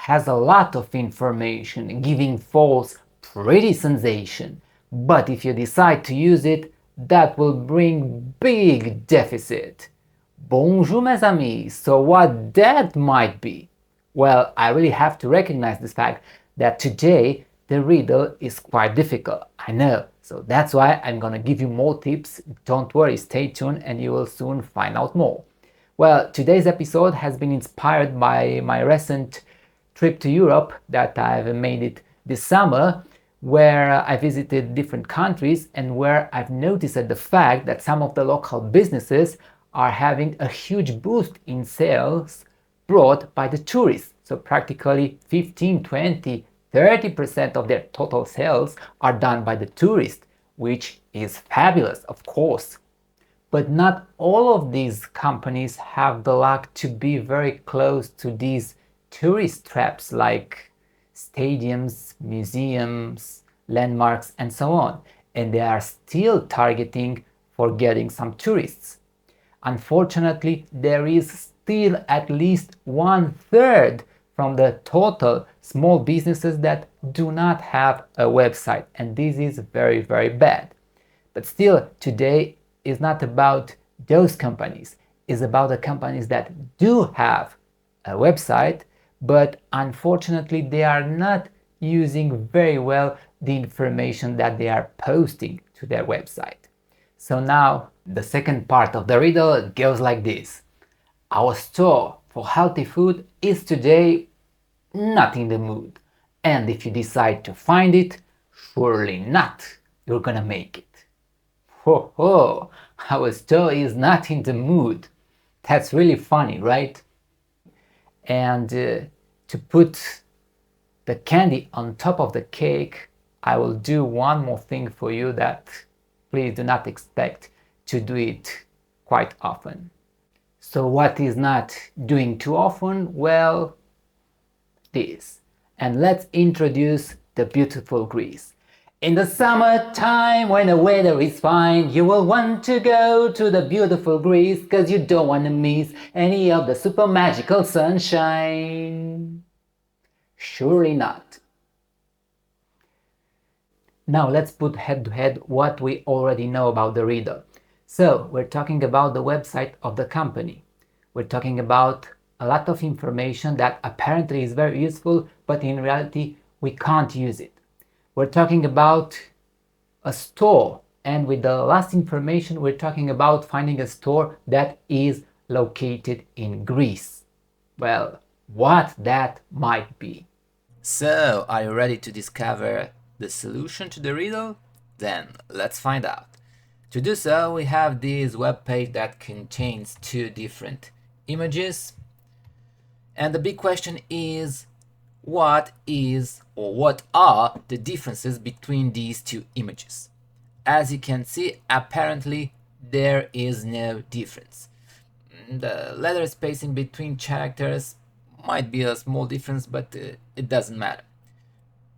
has a lot of information, giving false, pretty sensation. But if you decide to use it, that will bring big deficit. Bonjour mes amis, so what that might be? Well, I really have to recognize this fact that today the riddle is quite difficult, I know. So that's why I'm gonna give you more tips. Don't worry, stay tuned and you will soon find out more. Well, today's episode has been inspired by my recent trip to Europe that I've made it this summer, where I visited different countries and where I've noticed the fact that some of the local businesses are having a huge boost in sales brought by the tourists. So practically 15, 20, 30% of their total sales are done by the tourists, which is fabulous, of course. But not all of these companies have the luck to be very close to these tourist traps like stadiums, museums, landmarks, and so on. And they are still targeting for getting some tourists. Unfortunately, there is still at least 1/3 from the total small businesses that do not have a website, and this is very, very bad. But still, today is not about those companies, it's about the companies that do have a website, but unfortunately they are not using very well the information that they are posting to their website. So now the second part of the riddle goes like this. Our store for healthy food is today not in the mood, and if you decide to find it, surely not, you're gonna make it. Ho ho, our store is not in the mood. That's really funny, right? And to put the candy on top of the cake, I will do one more thing for you that please do not expect to do it quite often. So what is not doing too often? Well, this. And let's introduce the beautiful Greece. In the summertime, when the weather is fine, you will want to go to the beautiful Greece, cause you don't want to miss any of the super magical sunshine. Surely not. Now let's put head to head what we already know about the riddle. So we're talking about the website of the company. We're talking about a lot of information that apparently is very useful, but in reality we can't use it. We're talking about a store, and with the last information we're talking about finding a store that is located in Greece. Well, what that might be. So, are you ready to discover the solution to the riddle? Then let's find out. To do so, we have this web page that contains two different images, and the big question is, what is or what are the differences between these two images? As you can see, apparently there is no difference. The letter spacing between characters might be a small difference, but it doesn't matter.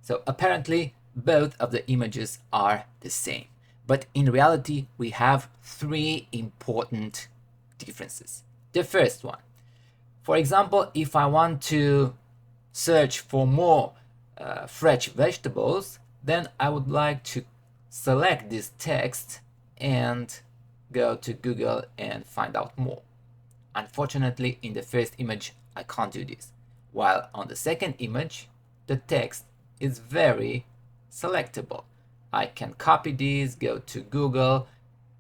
So apparently both of the images are the same, but in reality we have three important differences. The first one, for example, if I want to search for more fresh vegetables, then I would like to select this text and go to Google and find out more. Unfortunately, in the first image I can't do this, while on the second image the text is very selectable. I can copy this, go to Google,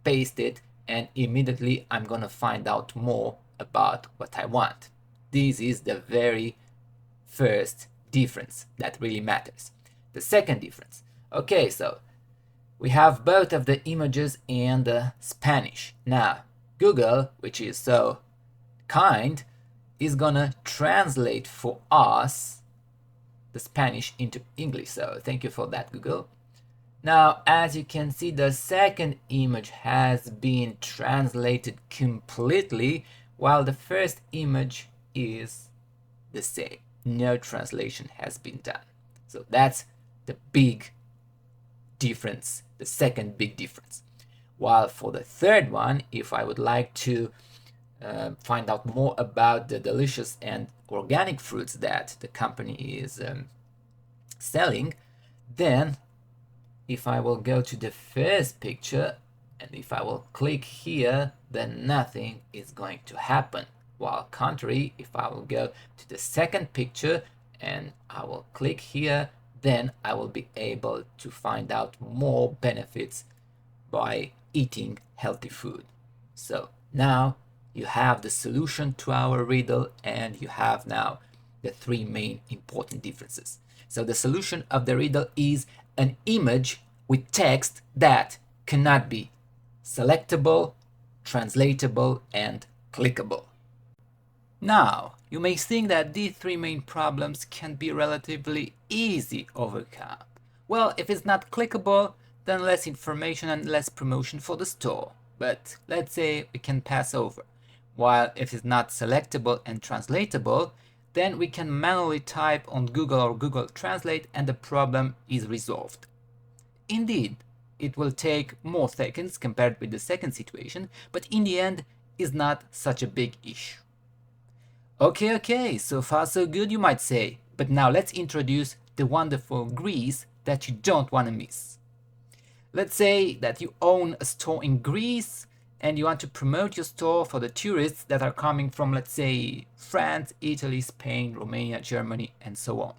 paste it, and immediately I'm gonna find out more about what I want. This is the very first difference that really matters. The second difference. Okay, so we have both of the images in Spanish. Now, Google, which is so kind, is gonna translate for us the Spanish into English. So thank you for that, Google. Now, as you can see, the second image has been translated completely, while the first image is the same. No translation has been done. So that's the big difference, the second big difference. While for the third one, if I would like to find out more about the delicious and organic fruits that the company is selling, then if I will go to the first picture and if I will click here, then nothing is going to happen. While contrary, if I will go to the second picture and I will click here, then I will be able to find out more benefits by eating healthy food. So now you have the solution to our riddle, and you have now the three main important differences. So the solution of the riddle is an image with text that cannot be selectable, translatable, and clickable. Now, you may think that these three main problems can be relatively easy overcome. Well, if it's not clickable, then less information and less promotion for the store. But let's say we can pass over. While if it's not selectable and translatable, then we can manually type on Google or Google Translate and the problem is resolved. Indeed, it will take more seconds compared with the second situation, but in the end, is not such a big issue. Okay, so far so good, you might say, but now let's introduce the wonderful Greece that you don't want to miss. Let's say that you own a store in Greece and you want to promote your store for the tourists that are coming from, let's say, France, Italy, Spain, Romania, Germany, and so on.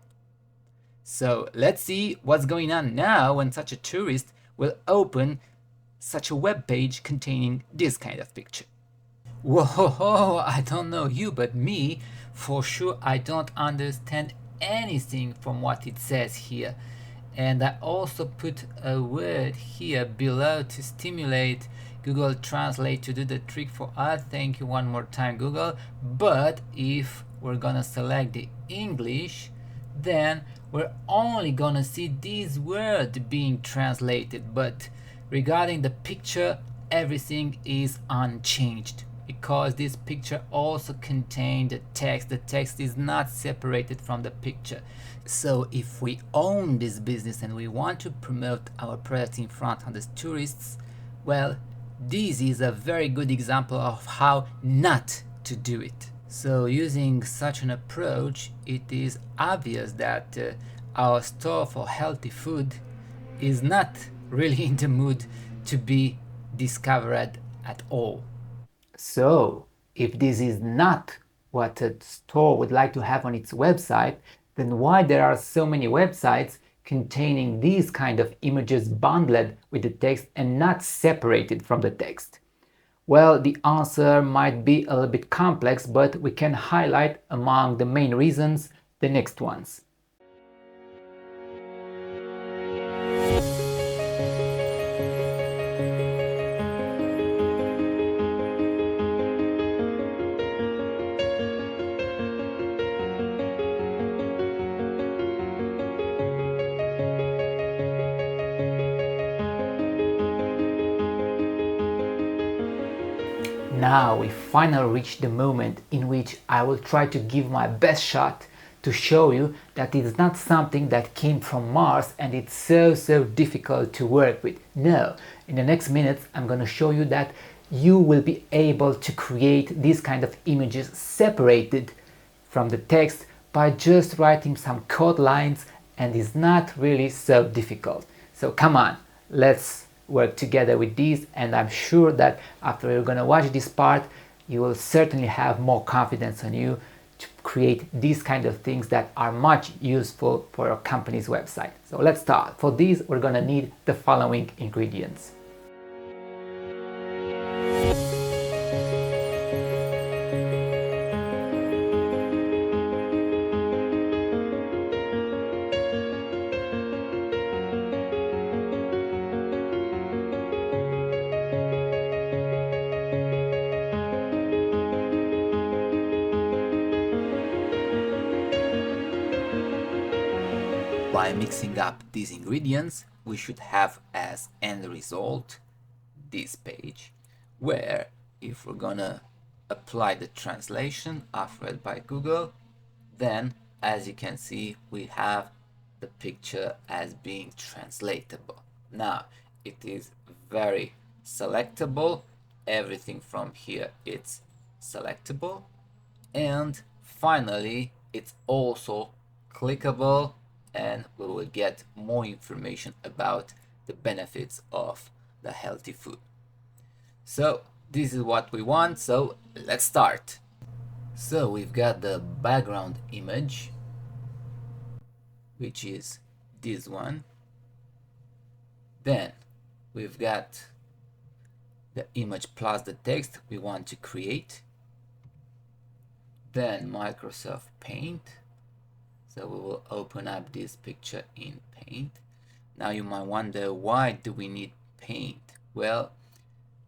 So let's see what's going on now when such a tourist will open such a web page containing this kind of picture. Whoa, I don't know you, but me, for sure, I don't understand anything from what it says here. And I also put a word here below to stimulate Google Translate to do the trick for us. Thank you one more time, Google. But if we're gonna select the English, then we're only gonna see this word being translated. But regarding the picture, everything is unchanged, because this picture also contained the text. The text is not separated from the picture. So if we own this business and we want to promote our products in front of the tourists, well, this is a very good example of how not to do it. So using such an approach, it is obvious that our store for healthy food is not really in the mood to be discovered at all. So, if this is not what a store would like to have on its website, then why there are so many websites containing these kind of images bundled with the text and not separated from the text? Well, the answer might be a little bit complex, but we can highlight among the main reasons the next ones. Now we finally reached the moment in which I will try to give my best shot to show you that it's not something that came from Mars and it's so difficult to work with. No, in the next minutes I'm going to show you that you will be able to create these kind of images separated from the text by just writing some code lines, and it's not really so difficult. So come on, let's work together with these, and I'm sure that after you're gonna watch this part, you will certainly have more confidence on you to create these kind of things that are much useful for your company's website. So let's start. For these, we're gonna need the following ingredients. By mixing up these ingredients, we should have as end result this page, where if we're gonna apply the translation offered by Google, then as you can see, we have the picture as being translatable. Now it is very selectable. Everything from here it's selectable, and finally it's also clickable, and we will get more information about the benefits of the healthy food. So this is what we want, so let's start. So we've got the background image, which is this one. Then we've got the image plus the text we want to create. Then Microsoft Paint. So we will open up this picture in Paint. Now you might wonder, why do we need Paint? Well,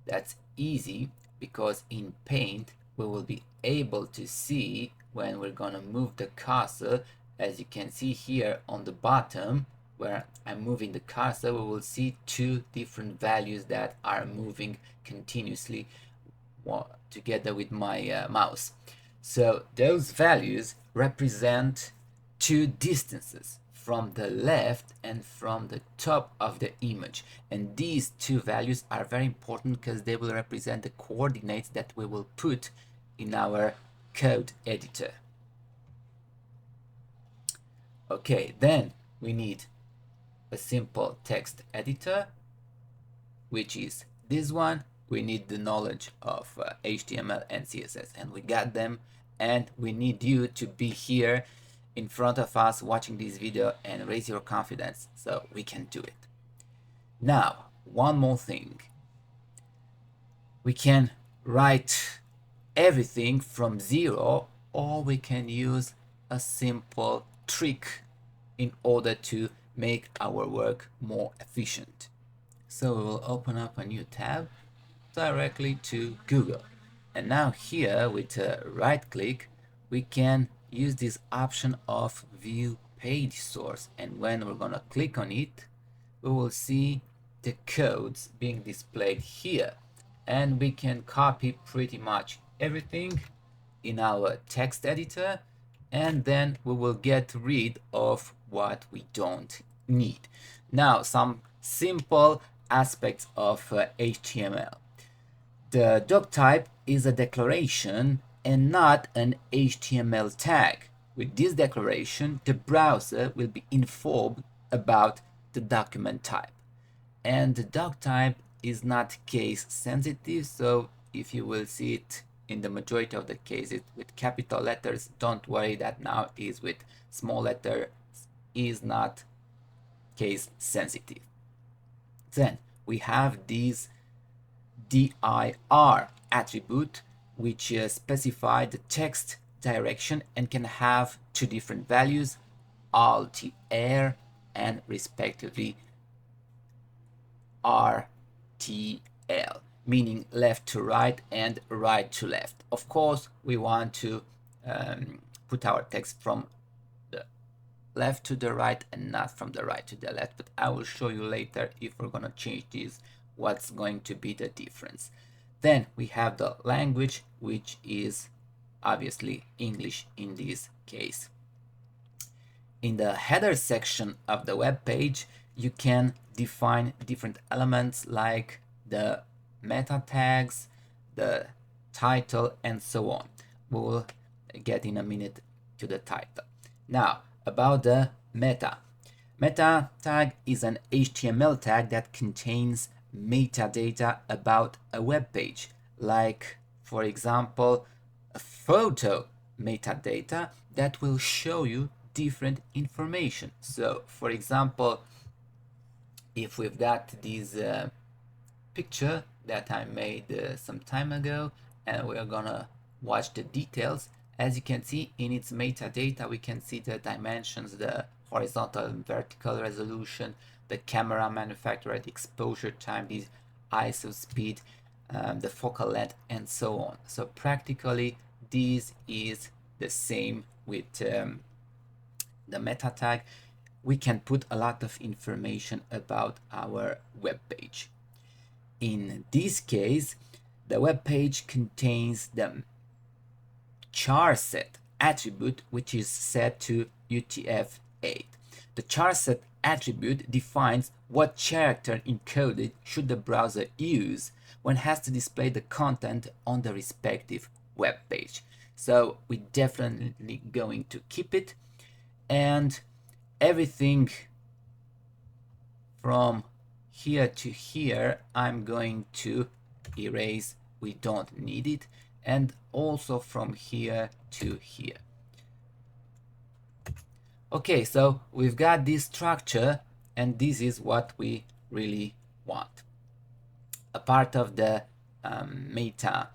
that's easy, because in Paint we will be able to see when we're gonna move the cursor. As you can see here on the bottom where I'm moving the cursor, we will see two different values that are moving continuously together with my mouse. So those values represent two distances from the left and from the top of the image, and these two values are very important because they will represent the coordinates that we will put in our code editor. Okay, then we need a simple text editor, which is this one. We need the knowledge of HTML and CSS, and we got them, and we need you to be here in front of us watching this video and raise your confidence so we can do it. Now, one more thing. We can write everything from zero, or we can use a simple trick in order to make our work more efficient. So we will open up a new tab directly to Google, and now here with a right click we can use this option of view page source, and when we're gonna click on it we will see the codes being displayed here, and we can copy pretty much everything in our text editor, and then we will get rid of what we don't need. Now, some simple aspects of HTML. The doc type is a declaration and not an HTML tag. With this declaration, the browser will be informed about the document type. And the doc type is not case sensitive, so if you will see it in the majority of the cases with capital letters, don't worry, that now is with small letters, is not case sensitive. Then we have this dir attribute, which specify the text direction and can have two different values, atrair and respectively rtl, meaning left to right and right to left. Of course, we want to put our text from the left to the right and not from the right to the left, but I will show you later if we're gonna change this, what's going to be the difference. Then we have the language, which is obviously English in this case. In the header section of the web page, you can define different elements like the meta tags, the title, and so on. We will get in a minute to the title. Now, about the meta. Meta tag is an HTML tag that contains metadata about a web page, like, for example, a photo metadata that will show you different information. So, for example, if we've got this picture that I made some time ago, and we're gonna watch the details, as you can see in its metadata, we can see the dimensions, the horizontal and vertical resolution, the camera manufacturer, the exposure time, the ISO speed, the focal length, and so on. So practically this is the same with the meta tag. We can put a lot of information about our web page. In this case, the web page contains the charset attribute, which is set to UTF-8. The charset attribute defines what character encoded should the browser use when it has to display the content on the respective web page. So we're definitely going to keep it, and everything from here to here I'm going to erase. We don't need it. And also from here to here. Okay, so we've got this structure, and this is what we really want. A part of the meta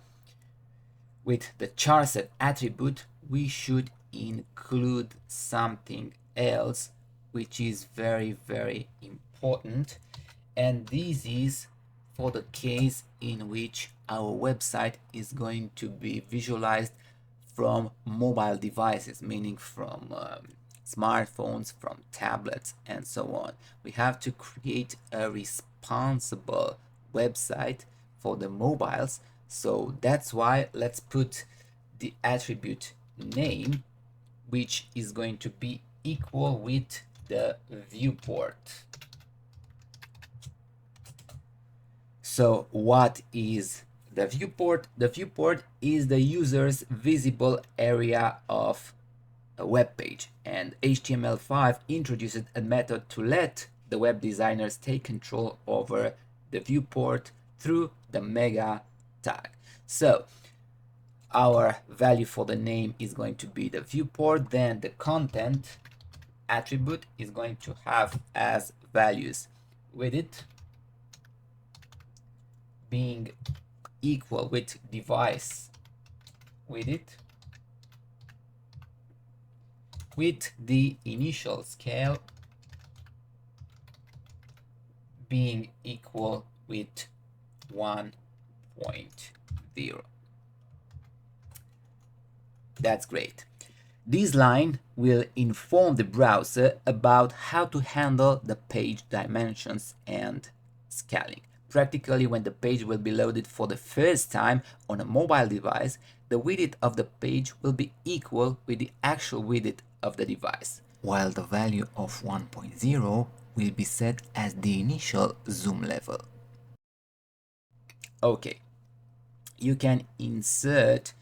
with the charset attribute, we should include something else which is very, very important, and this is for the case in which our website is going to be visualized from mobile devices, meaning from smartphones, from tablets, and so on. We have to create a responsible website for the mobiles, so that's why let's put the attribute name, which is going to be equal with the viewport. So what is the viewport? The viewport is the user's visible area of a web page, and HTML5 introduced a method to let the web designers take control over the viewport through the mega tag. So our value for the name is going to be the viewport, then the content attribute is going to have as values width being equal with device width, with the initial scale being equal with 1.0. That's great. This line will inform the browser about how to handle the page dimensions and scaling. Practically, when the page will be loaded for the first time on a mobile device, the width of the page will be equal with the actual width of the device, while the value of 1.0 will be set as the initial zoom level. Okay, you can insert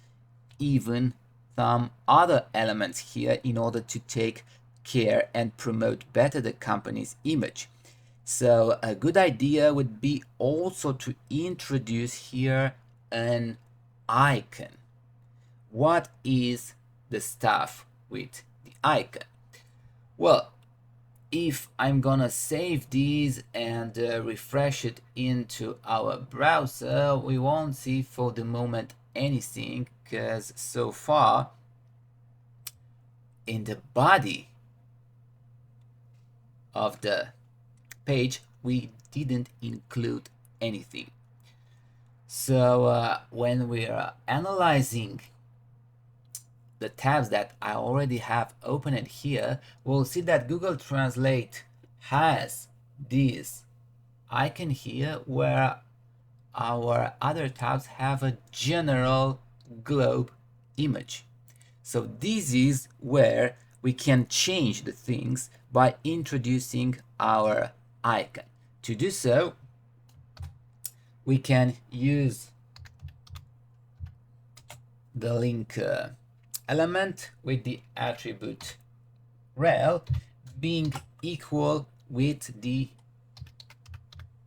even some other elements here in order to take care and promote better the company's image. So a good idea would be also to introduce here an icon. What is the stuff with the icon? Well, if I'm gonna save these and refresh it into our browser, we won't see for the moment anything, because so far in the body of the page we didn't include anything. So when we are analyzing the tabs that I already have opened here, we'll see that Google Translate has this icon here, where our other tabs have a general globe image. So this is where we can change the things by introducing our icon. To do so, we can use the link element with the attribute rel being equal with the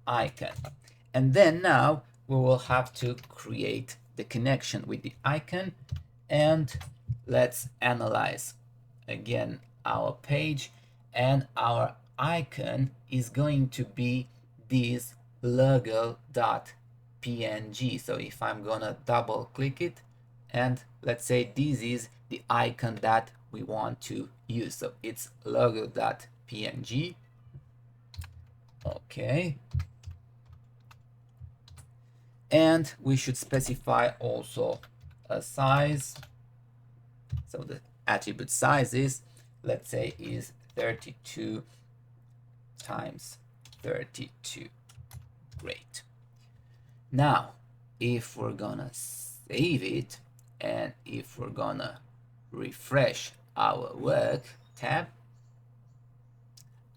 icon. And then now we will have to create the connection with the icon, and let's analyze again our page, and our icon is going to be this logo.png. So if I'm gonna double click it, and let's say this is the icon that we want to use, so it's logo.png. Okay, and we should specify also a size. So the attribute size is, let's say, is 32 times 32. Great. Now if we're gonna save it, and if we're gonna refresh our work tab,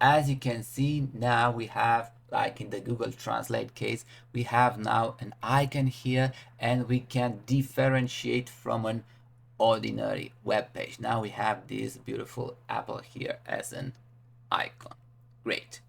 as you can see, now we have like in the Google Translate case, we have now an icon here, and we can differentiate from an ordinary web page. Now we have this beautiful apple here as an icon. Great.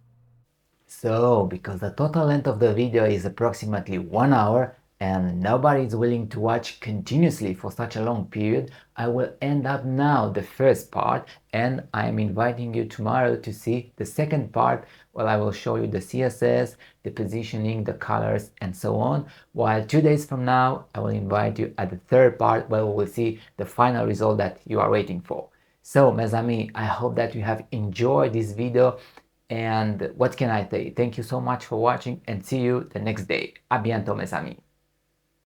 So, because the total length of the video is approximately 1 hour and nobody is willing to watch continuously for such a long period, I will end up now the first part, and I am inviting you tomorrow to see the second part where I will show you the CSS, the positioning, the colors, and so on, while 2 days from now I will invite you at the third part where we will see the final result that you are waiting for. So, mes amis, I hope that you have enjoyed this video, and what can I say? Thank you so much for watching and see you the next day. À bientôt, mes amis.